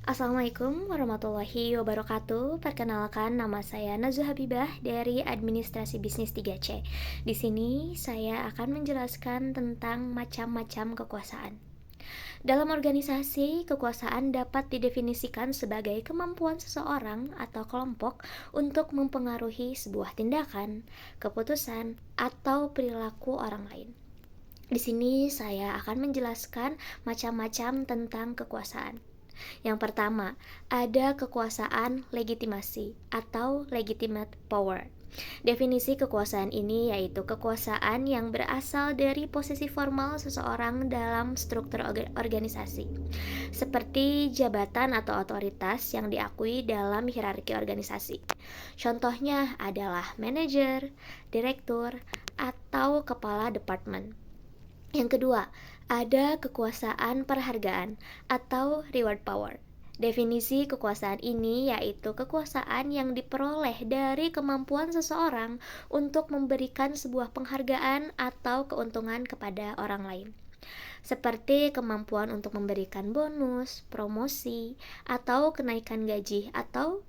Assalamualaikum warahmatullahi wabarakatuh. Perkenalkan, nama saya Nazuh Habibah dari Administrasi Bisnis 3C. Di sini saya akan menjelaskan tentang macam-macam kekuasaan. Dalam organisasi, kekuasaan dapat didefinisikan sebagai kemampuan seseorang atau kelompok untuk mempengaruhi sebuah tindakan, keputusan, atau perilaku orang lain. Di sini saya akan menjelaskan macam-macam tentang kekuasaan. Yang pertama, ada kekuasaan legitimasi atau legitimate power. Definisi kekuasaan ini yaitu kekuasaan yang berasal dari posisi formal seseorang dalam struktur organisasi, seperti jabatan atau otoritas yang diakui dalam hierarki organisasi. Contohnya adalah manajer, direktur, atau kepala departemen. Yang kedua, ada kekuasaan perhargaan atau reward power. Definisi kekuasaan ini yaitu kekuasaan yang diperoleh dari kemampuan seseorang untuk memberikan sebuah penghargaan atau keuntungan kepada orang lain. Seperti kemampuan untuk memberikan bonus, promosi, atau kenaikan gaji atau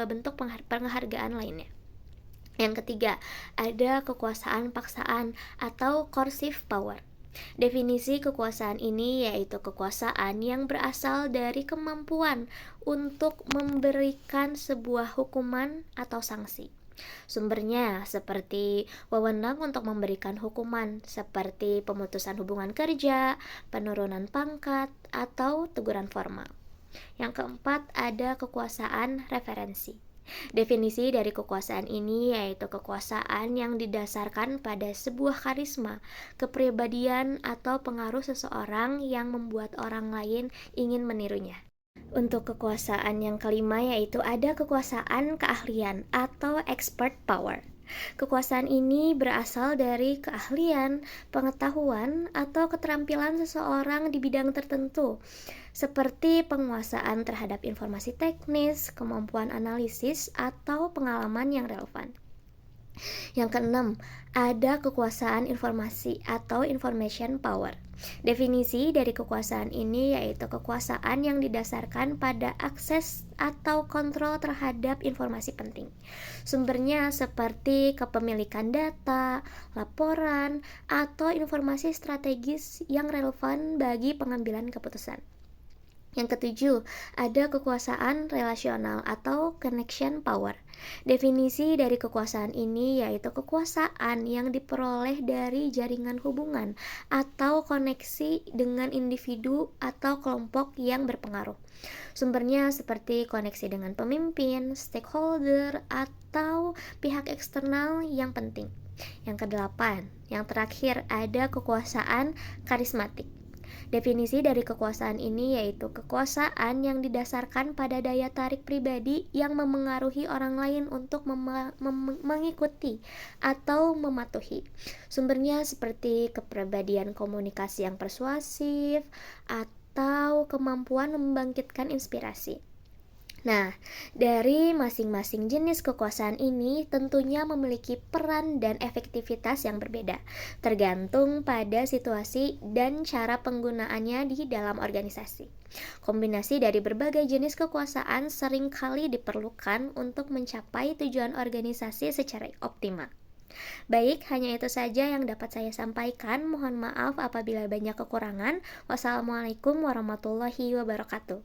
bentuk penghargaan lainnya. Yang ketiga, ada kekuasaan paksaan atau coercive power. Definisi kekuasaan ini yaitu kekuasaan yang berasal dari kemampuan untuk memberikan sebuah hukuman atau sanksi. Sumbernya seperti wewenang untuk memberikan hukuman seperti pemutusan hubungan kerja, penurunan pangkat, atau teguran formal. Yang keempat, ada kekuasaan referensi. Definisi dari kekuasaan ini yaitu kekuasaan yang didasarkan pada sebuah karisma, kepribadian, atau pengaruh seseorang yang membuat orang lain ingin menirunya. Untuk kekuasaan yang kelima yaitu ada kekuasaan keahlian atau expert power. Kekuasaan ini berasal dari keahlian, pengetahuan, atau keterampilan seseorang di bidang tertentu, seperti penguasaan terhadap informasi teknis, kemampuan analisis, atau pengalaman yang relevan. Yang keenam, ada kekuasaan informasi atau information power. Definisi dari kekuasaan ini yaitu kekuasaan yang didasarkan pada akses atau kontrol terhadap informasi penting. Sumbernya seperti kepemilikan data, laporan, atau informasi strategis yang relevan bagi pengambilan keputusan. Yang ketujuh, ada kekuasaan relasional atau connection power. Definisi dari kekuasaan ini yaitu kekuasaan yang diperoleh dari jaringan hubungan atau koneksi dengan individu atau kelompok yang berpengaruh. Sumbernya seperti koneksi dengan pemimpin, stakeholder, atau pihak eksternal yang penting. Yang kedelapan, yang terakhir ada kekuasaan karismatik. Definisi dari kekuasaan ini yaitu kekuasaan yang didasarkan pada daya tarik pribadi yang memengaruhi orang lain untuk mengikuti atau mematuhi. Sumbernya seperti kepribadian komunikasi yang persuasif atau kemampuan membangkitkan inspirasi. Nah, dari masing-masing jenis kekuasaan ini tentunya memiliki peran dan efektivitas yang berbeda, tergantung pada situasi dan cara penggunaannya di dalam organisasi. Kombinasi dari berbagai jenis kekuasaan seringkali diperlukan untuk mencapai tujuan organisasi secara optimal. Baik, hanya itu saja yang dapat saya sampaikan. Mohon maaf apabila banyak kekurangan. Wassalamualaikum warahmatullahi wabarakatuh.